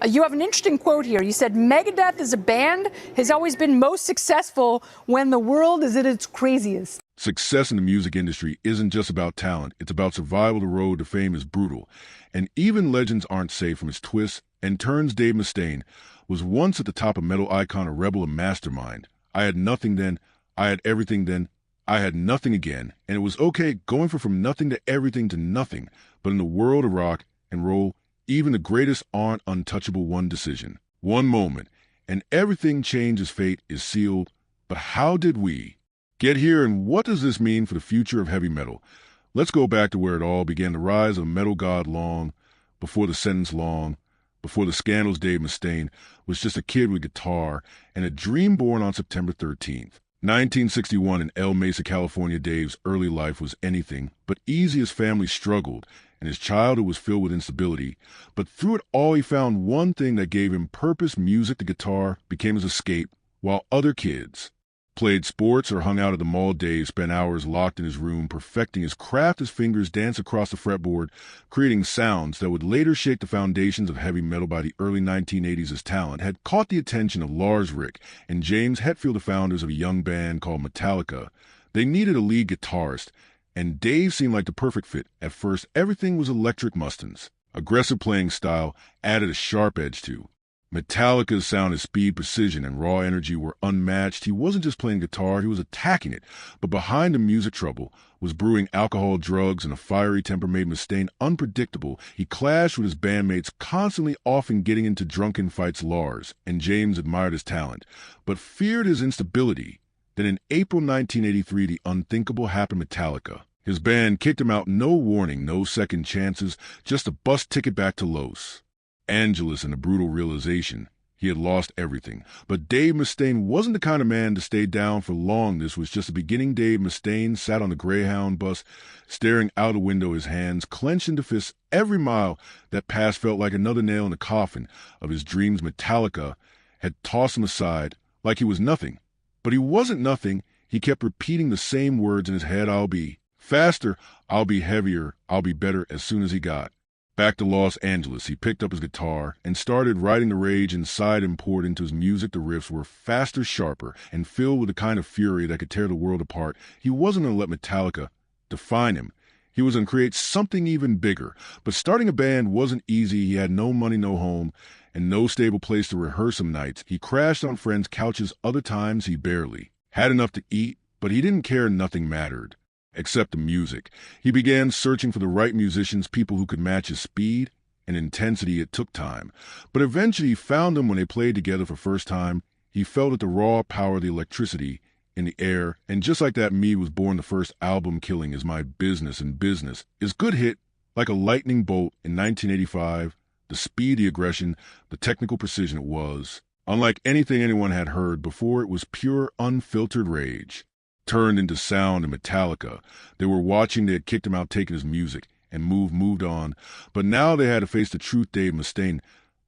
You have an interesting quote here. You said Megadeth as a band has always been most successful when the world is at its craziest. Success in the music industry isn't just about talent. It's about survival. The road to fame is brutal. And even legends aren't safe from its twists and turns. Dave Mustaine was once at the top of metal icon, a rebel, a mastermind. I had nothing then. I had everything then. I had nothing again. And it was okay going from nothing to everything to nothing. But in the world of rock and roll, even the greatest aren't untouchable. One decision, one moment, and everything changes. Fate is sealed. But how did we get here, and what does this mean for the future of heavy metal? Let's go back to where it all began, the rise of metal god long before the sentence, long before the scandals. Dave Mustaine was just a kid with a guitar and a dream, born on September 13th, 1961 in El Mesa, California. Dave's early life was anything but easy. His family struggled, and his childhood was filled with instability. But through it all, he found one thing that gave him purpose. Music. The guitar became his escape. While other kids played sports or hung out at the mall, Dave spent hours locked in his room, perfecting his craft. His fingers danced across the fretboard, creating sounds that would later shake the foundations of heavy metal. By the early 1980s, his talent had caught the attention of Lars Rick and James Hetfield, the founders of a young band called Metallica. They needed a lead guitarist, and Dave seemed like the perfect fit. At first, everything was electric. Mustaine's aggressive playing style added a sharp edge to Metallica's sound. His speed, precision, and raw energy were unmatched. He wasn't just playing guitar, he was attacking it. But behind the music, trouble was brewing. Alcohol, drugs, and a fiery temper made Mustaine unpredictable. He clashed with his bandmates constantly, often getting into drunken fights. Lars and James admired his talent, but feared his instability. Then in April 1983, the unthinkable happened. Metallica, his band, kicked him out. No warning, no second chances, just a bus ticket back to Los Angeles, and a brutal realization he had lost everything. But Dave Mustaine wasn't the kind of man to stay down for long. This was just the beginning. Dave Mustaine sat on the Greyhound bus, staring out the window, his hands clenched into fists. Every mile that passed felt like another nail in the coffin of his dreams. Metallica had tossed him aside like he was nothing. But he wasn't nothing. He kept repeating the same words in his head. I'll be faster, I'll be heavier, I'll be better. As soon as he got back to Los Angeles, he picked up his guitar and started writing the rage inside him poured into his music. The riffs were faster, sharper, and filled with the kind of fury that could tear the world apart. He wasn't going to let Metallica define him. He was going to create something even bigger. But starting a band wasn't easy. He had no money, no home, and no stable place to rehearse. Some nights he crashed on friends' couches. Other times he barely had enough to eat, but he didn't care. Nothing mattered except the music. He began searching for the right musicians, people who could match his speed and intensity. It took time, but eventually he found them. When they played together for the first time, he felt it, the raw power, the electricity in the air. And just like that, Me was born. The first album, Killing Is My Business, and Business is good, hit like a lightning bolt in 1985. The speed, the aggression, the technical precision, it was unlike anything anyone had heard before. It was pure, unfiltered rage turned into sound. And Metallica, they were watching. They had kicked him out, taken his music, and moved on. But now they had to face the truth. Dave Mustaine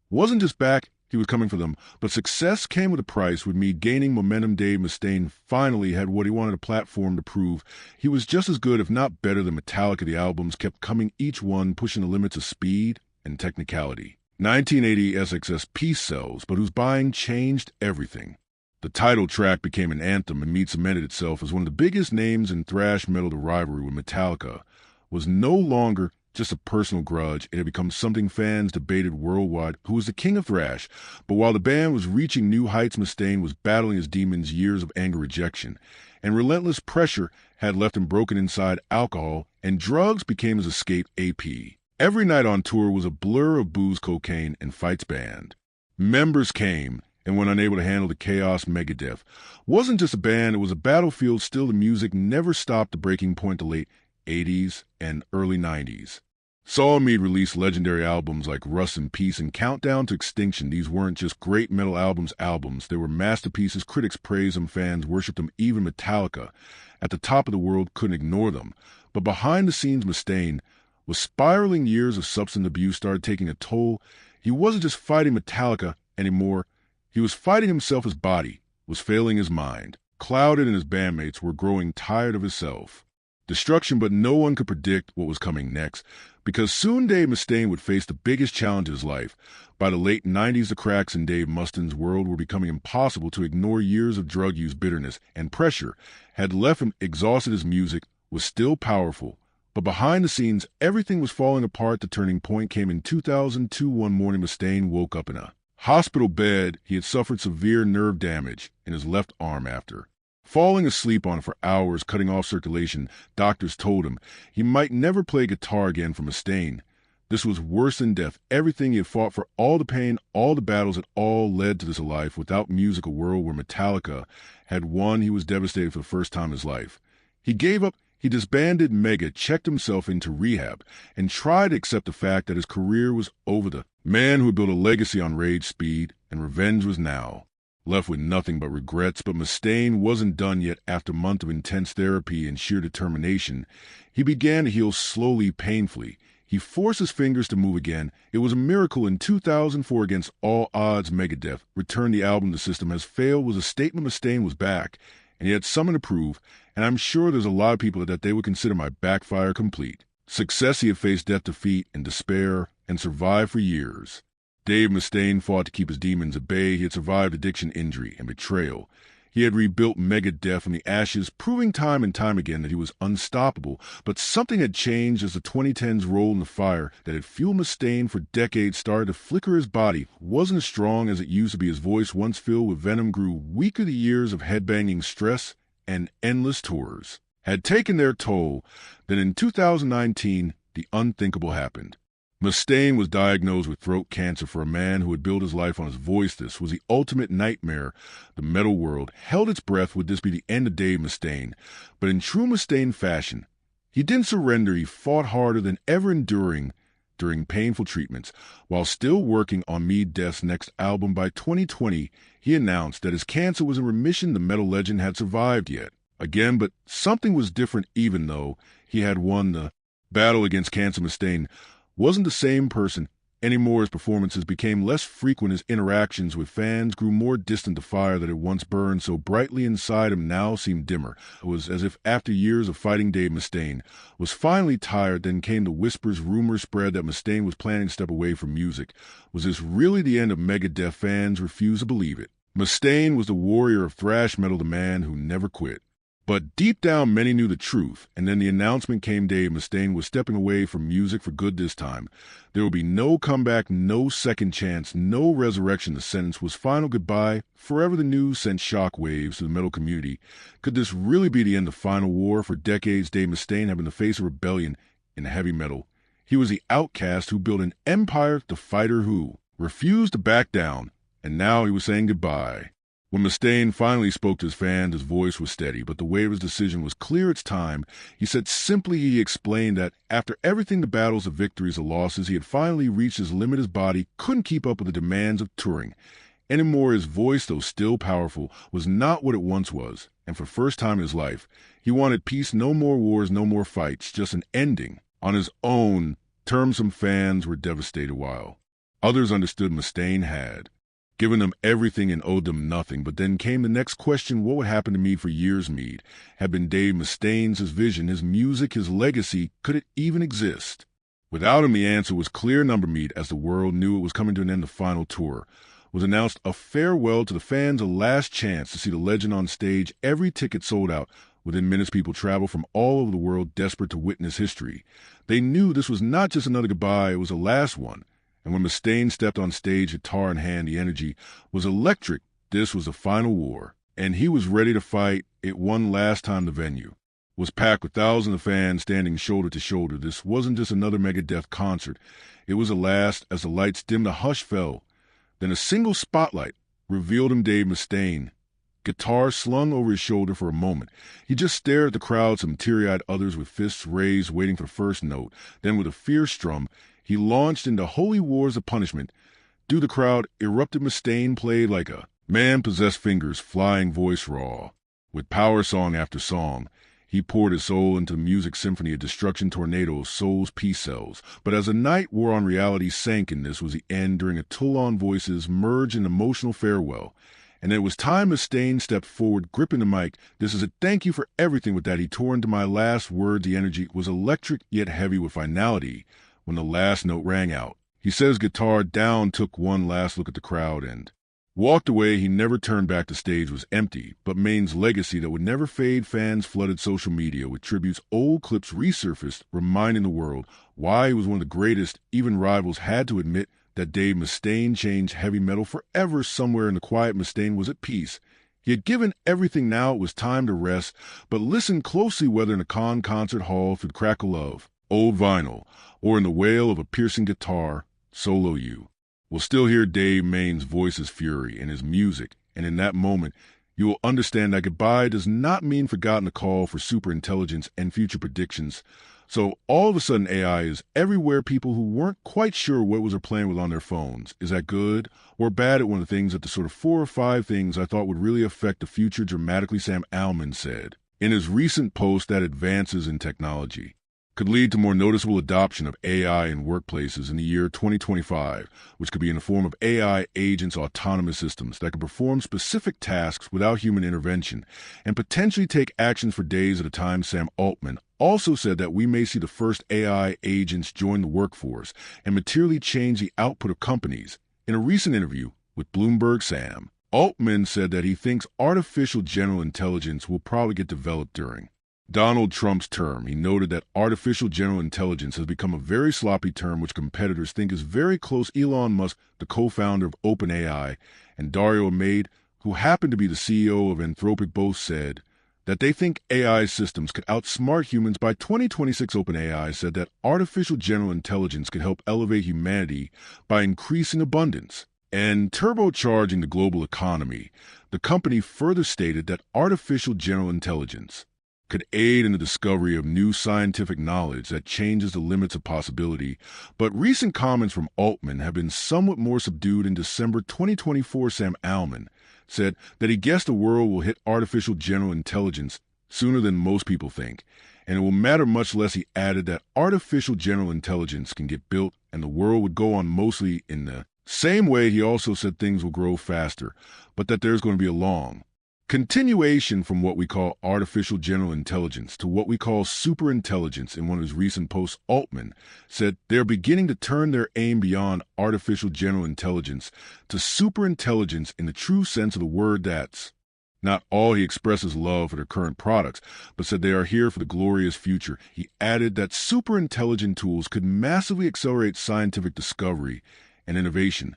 wasn't just back, he was coming for them. But success came with a price. With Me gaining momentum, Dave Mustaine finally had what he wanted, a platform to prove he was just as good, if not better, than Metallica. The albums kept coming, each one pushing the limits of speed and technicality. 1980 SXS Peace Sells, but who's buying changed everything. The title track became an anthem, and Meat cemented itself as one of the biggest names in thrash metal. The rivalry with Metallica was no longer just a personal grudge. It had become something fans debated worldwide. Who was the king of thrash? But while the band was reaching new heights, Mustaine was battling his demons. Years of anger, rejection, and relentless pressure had left him broken inside. Alcohol and drugs became his escape. AP. Every night on tour was a blur of booze, cocaine, and fights. Band members came and when unable to handle the chaos. Megadeth wasn't just a band, it was a battlefield. Still, the music never stopped. The breaking point, the late 80s and early 90s, saw Mead release legendary albums like Rust in Peace and Countdown to Extinction. These weren't just great metal albums. They were masterpieces. Critics praised them, fans worshipped them. Even Metallica, at the top of the world, couldn't ignore them. But behind the scenes, Mustaine was spiraling. Years of substance abuse started taking a toll. He wasn't just fighting Metallica anymore. He was fighting himself. His body was failing, his mind clouded, and his bandmates were growing tired of himself. Destruction, but no one could predict what was coming next, because soon Dave Mustaine would face the biggest challenge of his life. By the late 90s, the cracks in Dave Mustaine's world were becoming impossible to ignore. Years of drug use, bitterness, and pressure had left him exhausted. His music was still powerful, but behind the scenes, everything was falling apart. The turning point came in 2002. One morning, Mustaine woke up in a hospital bed. He had suffered severe nerve damage in his left arm after falling asleep on it for hours, cutting off circulation. Doctors told him he might never play guitar again. For Mustaine, this was worse than death. Everything he had fought for, all the pain, all the battles, had all led to this life without music, a world where Metallica had won. He was devastated for the first time in his life. He gave up. He disbanded Megadeth, checked himself into rehab, and tried to accept the fact that his career was over. The man who had built a legacy on rage, speed, and revenge was now left with nothing but regrets. But Mustaine wasn't done yet. After months of intense therapy and sheer determination, he began to heal slowly, painfully. He forced his fingers to move again. It was a miracle. In 2004, against all odds, Megadeth returned. The album The System Has Failed was a statement. Mustaine was back, and he had something to prove, and I'm sure there's a lot of people that they would consider my backfire complete. Success. He had faced death, defeat, and despair, and survived for years. Dave Mustaine fought to keep his demons at bay. He had survived addiction, injury, and betrayal. He had rebuilt Megadeth from the ashes, proving time and time again that he was unstoppable. But something had changed as the 2010s rolled in. The fire that had fueled Mustaine for decades started to flicker. His body wasn't as strong as it used to be. His voice, once filled with venom, grew weaker. The years of headbanging, stress, and endless tours had taken their toll. Then in 2019, the unthinkable happened. Mustaine was diagnosed with throat cancer. For a man who had built his life on his voice, this was the ultimate nightmare. The metal world held its breath. Would this be the end of Dave Mustaine? But in true Mustaine fashion, he didn't surrender. He fought harder than ever, enduring during painful treatments. While still working on Megadeth's next album by 2020, he announced that his cancer was in remission. The metal legend had survived yet again, but something was different. Even though he had won the battle against cancer, Mustaine wasn't the same person anymore. His performances became less frequent. His interactions with fans grew more distant. The fire that had once burned so brightly inside him now seemed dimmer. It was as if after years of fighting, Dave Mustaine was finally tired. Then came the whispers. Rumors spread that Mustaine was planning to step away from music. Was this really the end of Megadeth? Fans refused to believe it. Mustaine was the warrior of thrash metal, the man who never quit. But deep down, many knew the truth, and then the announcement came. Dave Mustaine was stepping away from music for good this time. There would be no comeback, no second chance, no resurrection. The sentence was final. Goodbye. Forever. The news sent shockwaves to the metal community. Could this really be the end of final war? For decades, Dave Mustaine had been the face of rebellion in heavy metal. He was the outcast who built an empire, the fighter who refused to back down, and now he was saying goodbye. When Mustaine finally spoke to his fans, his voice was steady, but the weight of his decision was clear. It's time. He said simply. He explained that after everything, the battles, the victories, the losses, he had finally reached his limit. His body couldn't keep up with the demands of touring anymore. His voice, though still powerful, was not what it once was, and for the first time in his life, he wanted peace. No more wars, no more fights, just an ending on his own terms. Some fans were devastated, while others understood. Mustaine had given them everything and owed them nothing. But then came the next question. What would happen to me? For years, Mead had been Dave Mustaine's, his vision, his music, his legacy. Could it even exist without him? The answer was clear. Mead, as the world knew it was coming to an end, the final tour was announced. A farewell to the fans, a last chance to see the legend on stage. Every ticket sold out. Within minutes, people traveled from all over the world, desperate to witness history. They knew this was not just another goodbye, it was the last one. And when Mustaine stepped on stage, guitar in hand, the energy was electric. This was the final war, and he was ready to fight it one last time. The venue was packed with thousands of fans standing shoulder to shoulder. This wasn't just another Megadeth concert. It was the last. As the lights dimmed, a hush fell. Then a single spotlight revealed him, Dave Mustaine, guitar slung over his shoulder. For a moment, he just stared at the crowd, some teary-eyed, others with fists raised, waiting for the first note. Then with a fierce strum, he launched into holy wars of punishment. Through the crowd erupted. Mustaine played like a man possessed, fingers flying, voice raw. With power song after song, he poured his soul into the music symphony, a destruction tornado of souls, peace cells. But as the night wore on, reality sank, and this was the end. During a Toulon, voices merged in emotional farewell, And it was time Mustaine stepped forward, gripping the mic. This is a thank you for everything. With that, he tore into my last words. The energy was electric yet heavy with finality when the last note rang out. He set his guitar down, took one last look at the crowd, and walked away. He never turned back. The stage was empty, but Maine's legacy that would never fade. Fans flooded social media with tributes. Old clips resurfaced, reminding the world why he was one of the greatest. Even rivals had to admit that Dave Mustaine changed heavy metal forever. Somewhere in the quiet, Mustaine was at peace. He had given everything. Now it was time to rest. But listen closely, whether in a concert hall through the crackle of old vinyl or in the wail of a piercing guitar solo, you will still hear Dave Maine's voice's fury in his music. And in that moment, you will understand that goodbye does not mean forgotten. A call for superintelligence and future predictions. So all of a sudden, AI is everywhere. People who weren't quite sure what was playing with on their phones. Is that good or bad? At one of the things, at the sort of 4 or 5 things I thought would really affect the future dramatically, Sam Altman said in his recent post that advances in technology could lead to more noticeable adoption of AI in workplaces in the year 2025, which could be in the form of AI agents, autonomous systems that could perform specific tasks without human intervention and potentially take actions for days at a time. Sam Altman also said that we may see the first AI agents join the workforce and materially change the output of companies. In a recent interview with Bloomberg, Sam Altman said that he thinks artificial general intelligence will probably get developed during Donald Trump's term. He noted that artificial general intelligence has become a very sloppy term which competitors think is very close. Elon Musk, the co-founder of OpenAI, and Dario Amade, who happened to be the CEO of Anthropic, both said that they think AI systems could outsmart humans by 2026. OpenAI said that artificial general intelligence could help elevate humanity by increasing abundance and turbocharging the global economy. The company further stated that artificial general intelligence could aid in the discovery of new scientific knowledge that changes the limits of possibility. But recent comments from Altman have been somewhat more subdued. In December 2024, Sam Altman said that he guessed the world will hit artificial general intelligence sooner than most people think, and it will matter much less. He added that artificial general intelligence can get built and the world would go on mostly in the same way. He also said things will grow faster, but that there's going to be a long continuation from what we call artificial general intelligence to what we call superintelligence. In one of his recent posts, Altman said they're beginning to turn their aim beyond artificial general intelligence to superintelligence in the true sense of the word. That's not all. He expresses love for their current products, but said they are here for the glorious future. He added that superintelligent tools could massively accelerate scientific discovery and innovation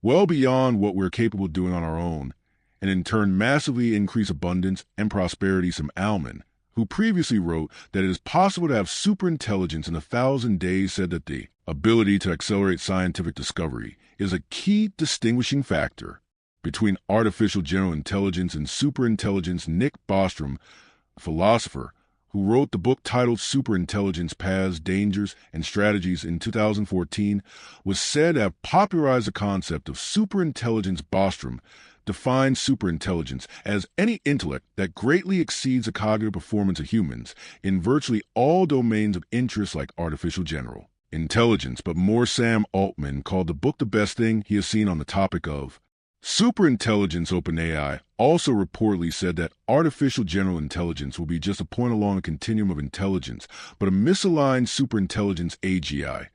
well beyond what we're capable of doing on our own, and in turn massively increase abundance and prosperity. Sam Altman, who previously wrote that it is possible to have superintelligence in 1,000 days, said that the ability to accelerate scientific discovery is a key distinguishing factor between artificial general intelligence and superintelligence. Nick Bostrom, a philosopher who wrote the book titled Superintelligence: Paths, Dangers, and Strategies in 2014, was said to have popularized the concept of superintelligence. Bostrom defines superintelligence as any intellect that greatly exceeds the cognitive performance of humans in virtually all domains of interest like artificial general intelligence. But more, Sam Altman called the book the best thing he has seen on the topic of superintelligence. OpenAI also reportedly said that artificial general intelligence will be just a point along a continuum of intelligence, but a misaligned superintelligence, AGI,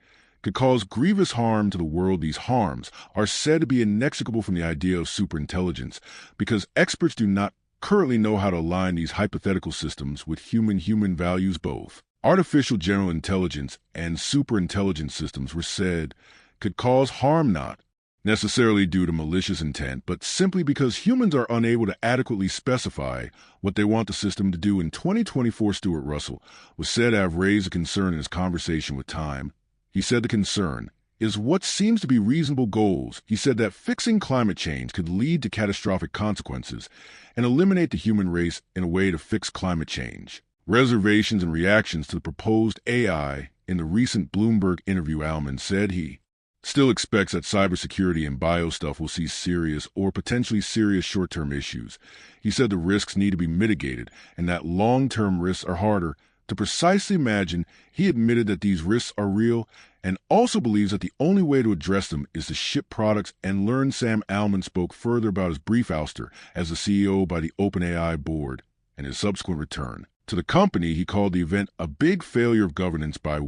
could cause grievous harm to the world. These harms are said to be inextricable from the idea of superintelligence because experts do not currently know how to align these hypothetical systems with human values. Both artificial general intelligence and superintelligence systems were said could cause harm, not necessarily due to malicious intent, but simply because humans are unable to adequately specify what they want the system to do. In 2024, Stuart Russell was said to have raised a concern in his conversation with Time. He said the concern is what seems to be reasonable goals. He said that fixing climate change could lead to catastrophic consequences and eliminate the human race in a way to fix climate change. Reservations and reactions to the proposed AI. In the recent Bloomberg interview, Altman said he still expects that cybersecurity and bio stuff will see serious or potentially serious short-term issues. He said the risks need to be mitigated and that long-term risks are harder to precisely imagine. He admitted that these risks are real and also believes that the only way to address them is to ship products and learn. Sam Altman spoke further about his brief ouster as the CEO by the OpenAI board and his subsequent return. To the company, he called the event a big failure of governance by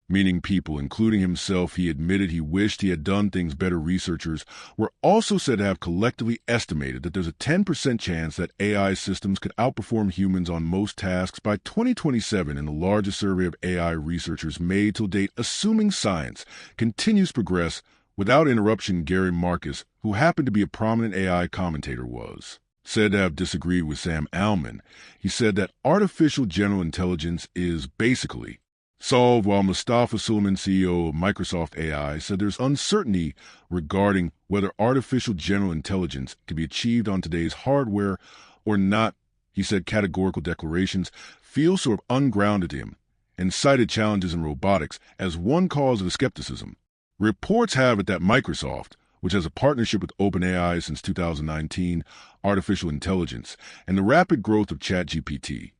meaning people, including himself. He admitted he wished he had done things better. Researchers were also said to have collectively estimated that there's a 10% chance that AI systems could outperform humans on most tasks by 2027 in the largest survey of AI researchers made till date, assuming science continues to progress without interruption. Gary Marcus, who happened to be a prominent AI commentator, was said to have disagreed with Sam Altman. He said that artificial general intelligence is basically solved, while Mustafa Suleyman, CEO of Microsoft AI, said there's uncertainty regarding whether artificial general intelligence can be achieved on today's hardware or not. He said categorical declarations feel sort of ungrounded to him and cited challenges in robotics as one cause of the skepticism. Reports have it that Microsoft, which has a partnership with OpenAI since 2019, artificial intelligence, and the rapid growth of ChatGPT.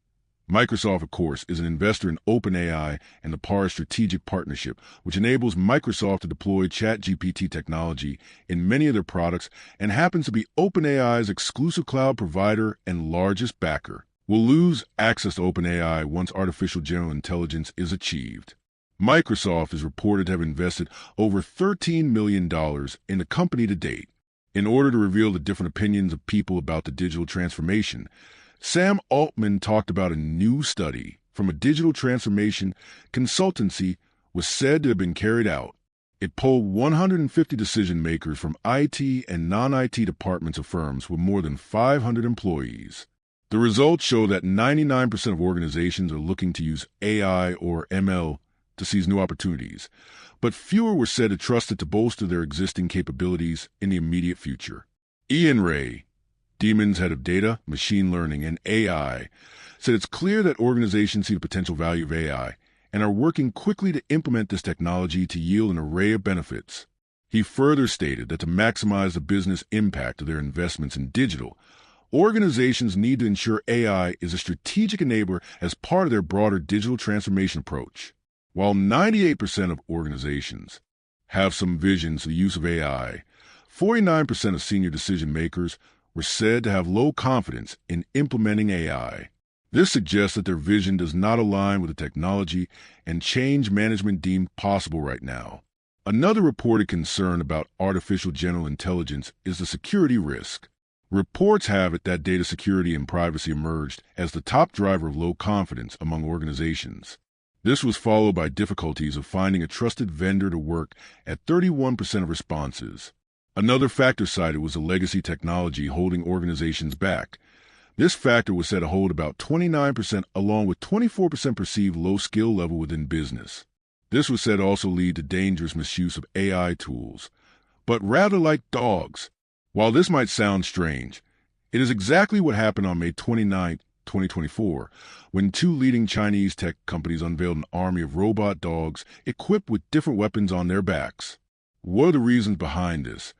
Microsoft, of course, is an investor in OpenAI and the PAR strategic partnership, which enables Microsoft to deploy ChatGPT technology in many of their products and happens to be OpenAI's exclusive cloud provider and largest backer, will lose access to OpenAI once artificial general intelligence is achieved. Microsoft is reported to have invested over $13 million in the company to date. In order to reveal the different opinions of people about the digital transformation, Sam Altman talked about a new study from a digital transformation consultancy was said to have been carried out. It polled 150 decision makers from IT and non-IT departments of firms with more than 500 employees. The results show that 99% of organizations are looking to use AI or ML to seize new opportunities, but fewer were said to trust it to bolster their existing capabilities in the immediate future. Ian Ray, Demon's head of data, machine learning, and AI, said it's clear that organizations see the potential value of AI and are working quickly to implement this technology to yield an array of benefits. He further stated that to maximize the business impact of their investments in digital, organizations need to ensure AI is a strategic enabler as part of their broader digital transformation approach. While 98% of organizations have some visions for the use of AI, 49% of senior decision makers were said to have low confidence in implementing AI. This suggests that their vision does not align with the technology and change management deemed possible right now. Another reported concern about artificial general intelligence is the security risk. Reports have it that data security and privacy emerged as the top driver of low confidence among organizations. This was followed by difficulties of finding a trusted vendor to work at 31% of responses. Another factor cited was the legacy technology holding organizations back. This factor was said to hold about 29%, along with 24% perceived low skill level within business. This was said to also lead to dangerous misuse of AI tools, but rather like dogs. While this might sound strange, it is exactly what happened on May 29, 2024, when two leading Chinese tech companies unveiled an army of robot dogs equipped with different weapons on their backs. What are the reasons behind this?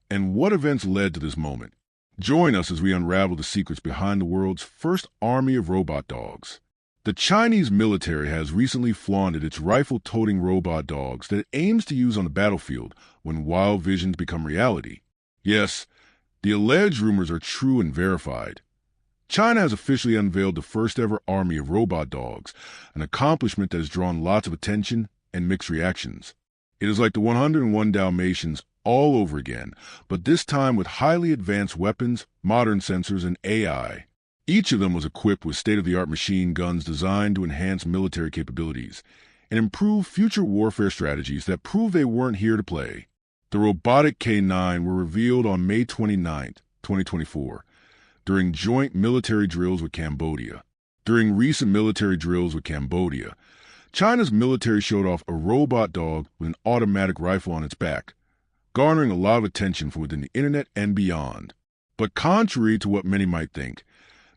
And what events led to this moment? Join us as we unravel the secrets behind the world's first army of robot dogs. The Chinese military has recently flaunted its rifle-toting robot dogs that it aims to use on the battlefield when wild visions become reality. Yes, the alleged rumors are true and verified. China has officially unveiled the first-ever army of robot dogs, an accomplishment that has drawn lots of attention and mixed reactions. It is like the 101 Dalmatians all over again, but this time with highly advanced weapons, modern sensors, and AI. Each of them was equipped with state-of-the-art machine guns designed to enhance military capabilities and improve future warfare strategies that prove they weren't here to play. The robotic K9 were revealed on May 29, 2024, during joint military drills with Cambodia. During recent military drills with Cambodia, China's military showed off a robot dog with an automatic rifle on its back, garnering a lot of attention from within the internet and beyond. But contrary to what many might think,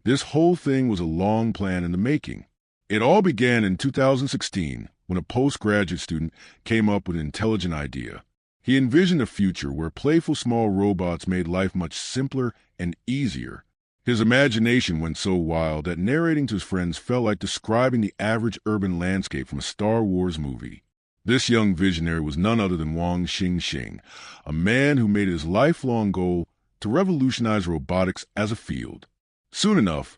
this whole thing was a long plan in the making. It all began in 2016 when a postgraduate student came up with an intelligent idea. He envisioned a future where playful small robots made life much simpler and easier. His imagination went so wild that narrating to his friends felt like describing the average urban landscape from a Star Wars movie. This young visionary was none other than Wang Xingxing, a man who made it his lifelong goal to revolutionize robotics as a field. Soon enough,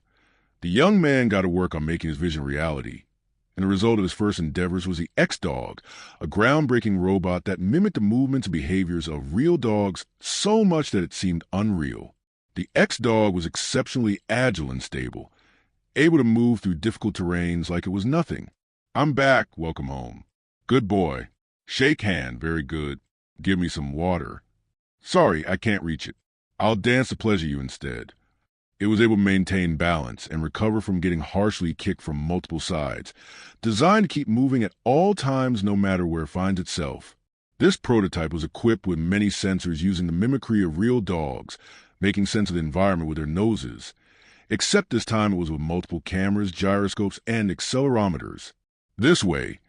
the young man got to work on making his vision a reality, and the result of his first endeavors was the X-Dog, a groundbreaking robot that mimicked the movements and behaviors of real dogs so much that it seemed unreal. The X-Dog was exceptionally agile and stable, able to move through difficult terrains like it was nothing. "I'm back, welcome home. Good boy. Shake hand, very good. Give me some water. Sorry, I can't reach it. I'll dance to pleasure you instead." It was able to maintain balance and recover from getting harshly kicked from multiple sides, designed to keep moving at all times no matter where it finds itself. This prototype was equipped with many sensors using the mimicry of real dogs, making sense of the environment with their noses. Except this time it was with multiple cameras, gyroscopes, and accelerometers. This way,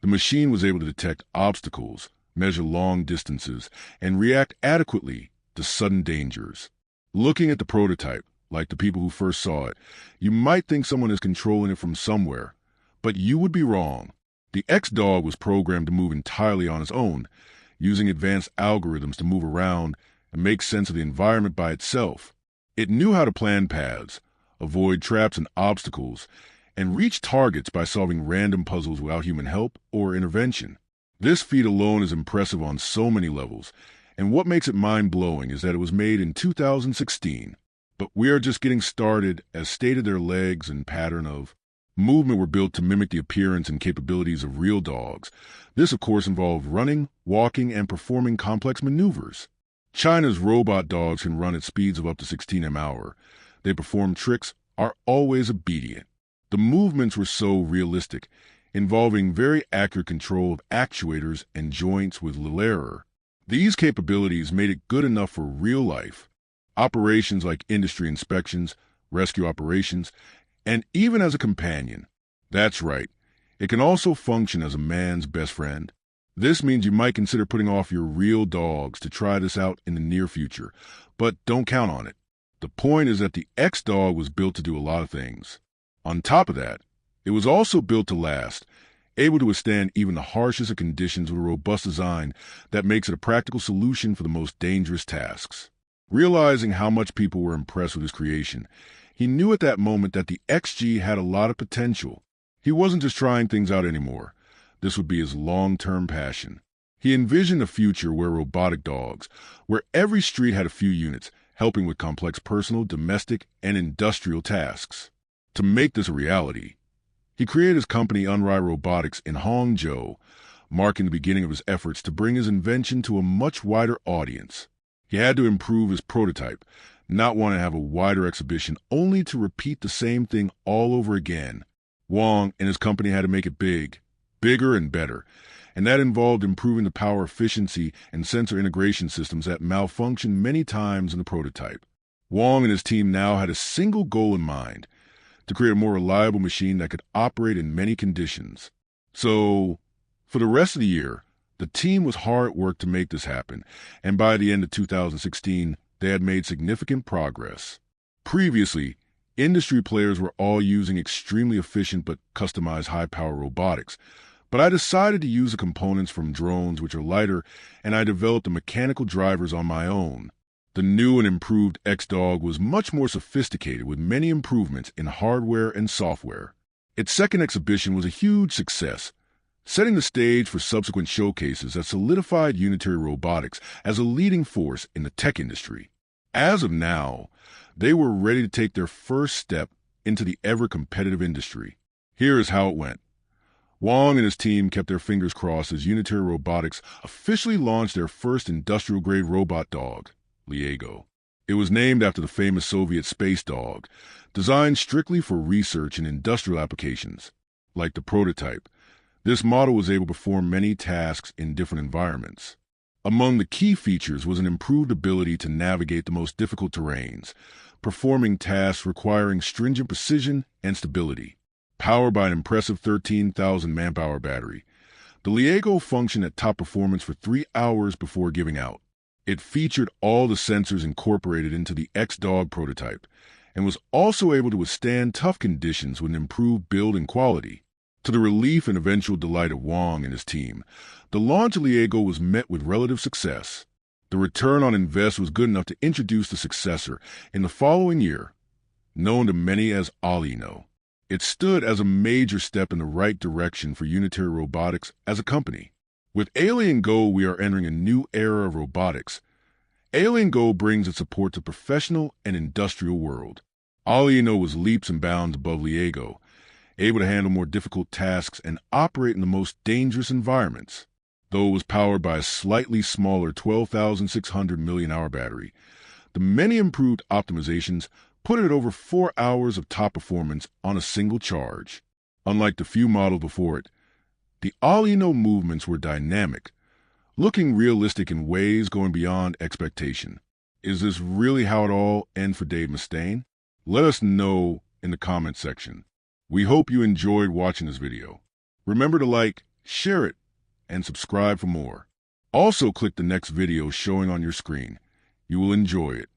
the machine was able to detect obstacles, measure long distances, and react adequately to sudden dangers. Looking at the prototype, like the people who first saw it, you might think someone is controlling it from somewhere, but you would be wrong. The X-Dog was programmed to move entirely on its own, using advanced algorithms to move around and make sense of the environment by itself. It knew how to plan paths, avoid traps and obstacles, and reach targets by solving random puzzles without human help or intervention. This feat alone is impressive on so many levels, and what makes it mind-blowing is that it was made in 2016. But we are just getting started, as stated. Their legs and pattern of movement were built to mimic the appearance and capabilities of real dogs. This, of course, involved running, walking, and performing complex maneuvers. China's robot dogs can run at speeds of up to 16 mph. They perform tricks, are always obedient. The movements were so realistic, involving very accurate control of actuators and joints with little error. These capabilities made it good enough for real life. Operations like industry inspections, rescue operations, and even as a companion. That's right, it can also function as a man's best friend. This means you might consider putting off your real dogs to try this out in the near future, but don't count on it. The point is that the X-Dog was built to do a lot of things. On top of that, it was also built to last, able to withstand even the harshest of conditions with a robust design that makes it a practical solution for the most dangerous tasks. Realizing how much people were impressed with his creation, he knew at that moment that the XG had a lot of potential. He wasn't just trying things out anymore. This would be his long-term passion. He envisioned a future where robotic dogs, where every street had a few units, helping with complex personal, domestic, and industrial tasks. To make this a reality, he created his company Unrai Robotics in Hangzhou, marking the beginning of his efforts to bring his invention to a much wider audience. He had to improve his prototype, not want to have a wider exhibition only to repeat the same thing all over again. Wang and his company had to make it big, bigger and better, and that involved improving the power efficiency and sensor integration systems that malfunctioned many times in the prototype. Wang and his team now had a single goal in mind: to create a more reliable machine that could operate in many conditions. So, for the rest of the year, the team was hard at work to make this happen, and by the end of 2016, they had made significant progress. Previously, industry players were all using extremely efficient but customized high-power robotics, but I decided to use the components from drones, which are lighter, and I developed the mechanical drivers on my own. The new and improved X-Dog was much more sophisticated, with many improvements in hardware and software. Its second exhibition was a huge success, setting the stage for subsequent showcases that solidified Unitary Robotics as a leading force in the tech industry. As of now, they were ready to take their first step into the ever-competitive industry. Here is how it went. Wang and his team kept their fingers crossed as Unitary Robotics officially launched their first industrial-grade robot dog, Liego. It was named after the famous Soviet space dog, designed strictly for research and industrial applications. Like the prototype, this model was able to perform many tasks in different environments. Among the key features was an improved ability to navigate the most difficult terrains, performing tasks requiring stringent precision and stability. Powered by an impressive 13,000 mAh battery, the Liego functioned at top performance for 3 hours before giving out. It featured all the sensors incorporated into the X-Dog prototype and was also able to withstand tough conditions with an improved build and quality. To the relief and eventual delight of Wong and his team, the launch of Liego was met with relative success. The return on invest was good enough to introduce the successor in the following year, known to many as Alino. It stood as a major step in the right direction for unitary robotics as a company. With Alien Go, we are entering a new era of robotics. Alien Go brings its support to professional and industrial world. Alino was leaps and bounds above Liego, able to handle more difficult tasks and operate in the most dangerous environments. Though it was powered by a slightly smaller 12,600 million-hour battery, the many improved optimizations put it at over 4 hours of top performance on a single charge. Unlike the few models before it, the Alino movements were dynamic, looking realistic in ways going beyond expectation. Is this really how it all ends for Dave Mustaine? Let us know in the comment section. We hope you enjoyed watching this video. Remember to like, share it, and subscribe for more. Also click the next video showing on your screen. You will enjoy it.